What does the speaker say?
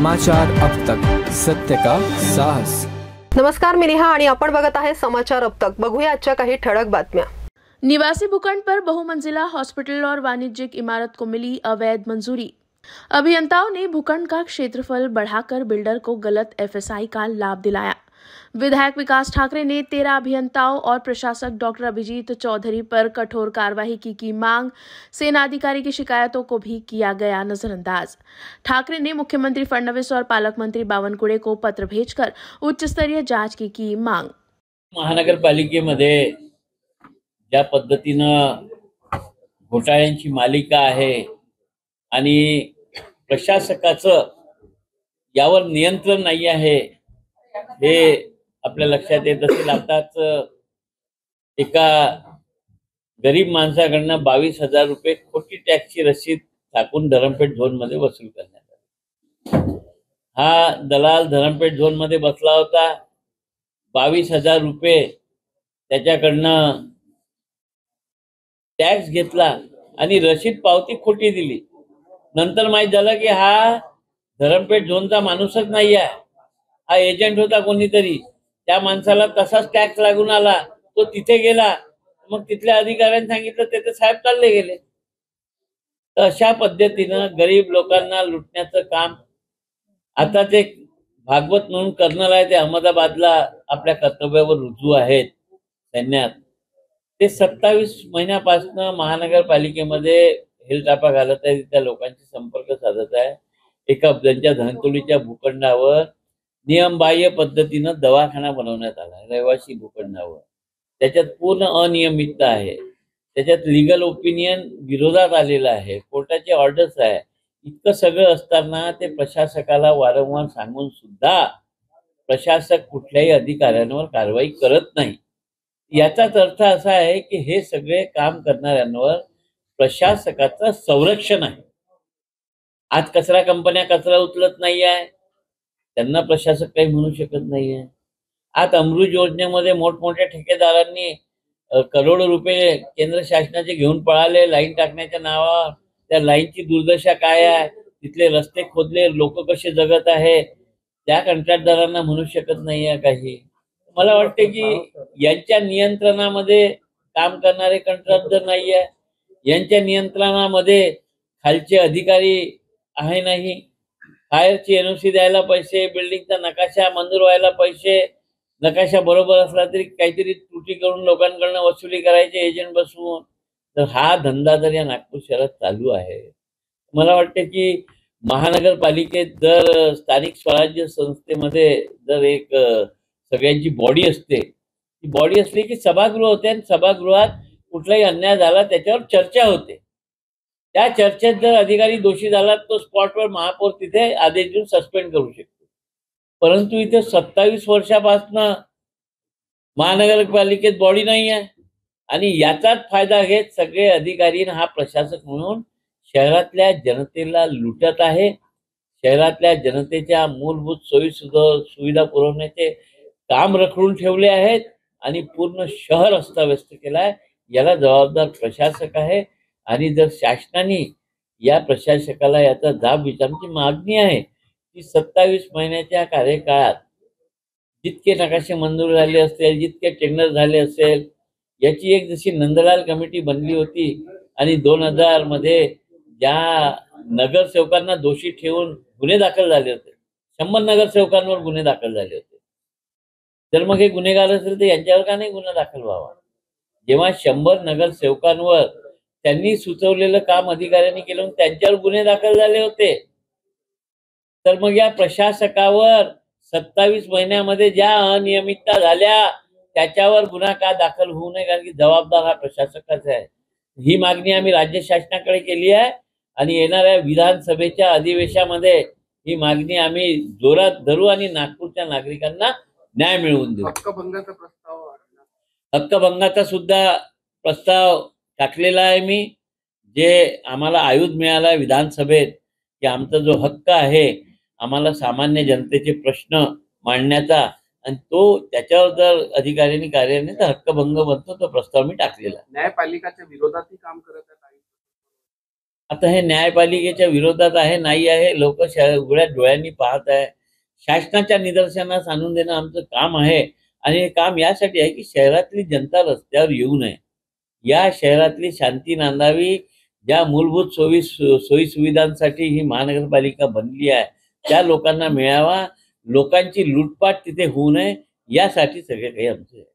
समाचार अब तक, सत्य का साहस। नमस्कार, मी नेहा आणि आपण बघत आहे समाचार अब तक। बघूया आजच्या काही ठळक बातम्या। निवासी भूखंड पर बहुमंजिला हॉस्पिटल और वाणिज्यिक इमारत को मिली अवैध मंजूरी। अभियंताओं ने भूखंड का क्षेत्रफल बढ़ाकर बिल्डर को गलत एफएसआई का लाभ दिलाया। विधायक विकास ठाकरे ने 13 अभियंताओं और प्रशासक डॉक्टर अभिजीत चौधरी पर कठोर कार्रवाई की मांग। सेनाधिकारी की शिकायतों को भी किया गया नजरअंदाज। ठाकरे ने मुख्यमंत्री फडणवीस और पालक मंत्री बावनकुळे को पत्र भेजकर उच्च स्तरीय जांच की मांग। महानगरपालिकेमध्ये ज्या पद्धतीनं घोटाळ्यांची मालिका आहे आणि प्रशासकाचं यावर नियंत्रण नाही आहे हे आपल्या लक्षात येत असेल। आताच एका गरीब माणसाकडनं 22,000 रुपये खोटी टॅक्सची रसीद टाकून धरमपेठ झोन मध्ये वसूल करण्यात आली। हा दलाल धरमपेठ झोन मध्ये बसला होता। 22,000 रुपये त्याच्याकडनं टॅक्स घेतला आणि रसीद पावती खोटी दिली। नंतर माहित झालं की हा धरमपेठ झोनचा माणूसच नाही आहे, हा एजंट होता कोणीतरी। त्या माणसाला तसाच टॅक्स लागून आला, तो तिथे गेला, मग तिथल्या अधिकाऱ्यांनी सांगितलं ते साहेब चालले गेले। तर अशा पद्धतीनं गरीब लोकांना लुटण्याचं काम आता ते भागवत म्हणून कर्नल आहे, ते अहमदाबादला आपल्या कर्तव्यावर रुजू आहेत सैन्यात। ते 27 महिन्यापासून महानगरपालिकेमध्ये हेलटापा घालत आहे, त्या लोकांशी संपर्क साधत आहे। एका अब्जांच्या धनतोलीच्या भूखंडावर नियमबाह्य पद्धतीनं दवाखाना बनवण्यात आला, रहिवासी भूखंडावर। त्याच्यात पूर्ण अनियमितता आहे, त्याच्यात लीगल ओपिनियन विरोधात आलेला आहे, कोर्टाचे ऑर्डर्स आहे। इतकं सगळं असताना ते प्रशासकाला वारंवार सांगून सुद्धा प्रशासक कुठल्याही अधिकाऱ्यांवर कारवाई करत नाही। याचाच अर्थ असा आहे की हे सगळे काम करणाऱ्यांवर प्रशासकाचं संरक्षण आहे। आज कचरा कंपन्या कचरा उचलत नाही आहे, त्यांना प्रशासक काही म्हणू शकत नाही आहे। आज अमृत योजनेमध्ये मोठमोठ्या ठेकेदारांनी करोडो रुपये केंद्र शासनाचे घेऊन पळाले लाईन टाकण्याच्या नावावर। त्या लाईनची दुर्दशा काय आहे, तिथले रस्ते खोदले, लोक कसे जगत आहे, त्या कंत्राटदारांना म्हणू शकत नाही आहे काही। मला वाटते की यांच्या नियंत्रणामध्ये काम करणारे कंत्राटदार नाही आहे, यांच्या नियंत्रणामध्ये खालचे अधिकारी आहे नाही। फायरची एनओसी द्यायला पैसे, बिल्डिंगचा नकाशा मंजूर व्हायला पैसे, नकाशा बरोबर असला तरी काहीतरी त्रुटी करून लोकांकडून वसुली करायचे एजंट बसवून। तर हा धंदा जर या नागपूर शहरात चालू आहे, मला वाटते की महानगरपालिकेत जर स्थानिक स्वराज्य संस्थेमध्ये जर एक सगळ्यांची बॉडी असते, ती बॉडी असली की सभागृह होते आणि सभागृहात कुठलाही अन्याय झाला त्याच्यावर चर्चा होते। त्या चर्चेत जर अधिकारी दोषी झाला तो स्पॉटवर महापौर तिथे आदेश देऊन सस्पेंड करू शकतो। परंतु इथे 27 वर्षापासून महानगरपालिकेत बॉडी नाही आहे आणि याचाच फायदा घेत सगळे अधिकारी हा प्रशासक म्हणून शहरातल्या जनतेला लुटत आहे। शहरातल्या जनतेच्या मूलभूत सुविधा पुरवण्याचे काम रखडून ठेवले आहेत आणि पूर्ण शहर अस्ताव्यस्त केलाय। याला जबाबदार प्रशासक आहे आणि जर शासनाने या प्रशासकाला याचा जाब विचारण्याची मागणी आहे की 27 महिन्याच्या कार्यकाळात जितके नकाशे मंजूर झाले असतील, जितके टेंडर झाले असेल, याची एक जशी नंदलाल कमिटी बनली होती आणि 2000 मध्ये ज्या नगरसेवकांना दोषी ठेवून गुन्हे दाखल झाले होते, 100 नगरसेवकांवर गुन्हे दाखल झाले होते। जर मग हे गुन्हेगार असेल तर यांच्यावर का नाही गुन्हा दाखल व्हावा? जेव्हा 100 नगरसेवकांवर त्यांनी सुचवलेलं काम अधिकाऱ्यांनी केलं त्यांच्यावर गुन्हे दाखल झाले होते, तर मग या प्रशासकावर 27 महिन्यामध्ये ज्या अनियमितता झाल्या त्याच्यावर गुन्हा का दाखल होऊ नये? कारण की जबाबदार हा प्रशासकाचा आहे। ही मागणी आम्ही राज्य शासनाकडे केली आहे आणि येणाऱ्या विधानसभेच्या अधिवेशनामध्ये ही मागणी आम्ही जोरात धरू आणि नागपूरच्या नागरिकांना न्याय मिळवून देऊ। हक्कभंगाचा सुद्धा प्रस्ताव टाकलेला आहे मी, जे आम्हाला आयुध मिळाला विधानसभेत की आमचा जो हक्क आहे आम्हाला सामान्य जनतेचे प्रश्न मांडण्याचा आणि तो त्याच्यावर जर अधिकाऱ्यांनी कार्याने तर हक्कभंग बनतो, तो प्रस्ताव मी टाकलेला। न्यायपालिकाच्या विरोधातही काम करत आहे। आता हे न्यायपालिकेच्या विरोधात आहे नाही आहे, लोक उघड्या डोळ्यांनी पाहत आहे. शासनाच्या निदर्शनास आणून देणं आमचं काम आहे. आणि हे काम यासाठी आहे की शहरातली जनता रस्त्यावर येऊ नये, या शहरातली शांती नांदावी. ज्या मूलभूत सोयी सुविधांसाठी ही महानगरपालिका बनली आहे त्या लोकांना मिळावा, लोकांची लूटपाट तिथे होऊ नये, यासाठी सगळे काही आमचे आहे.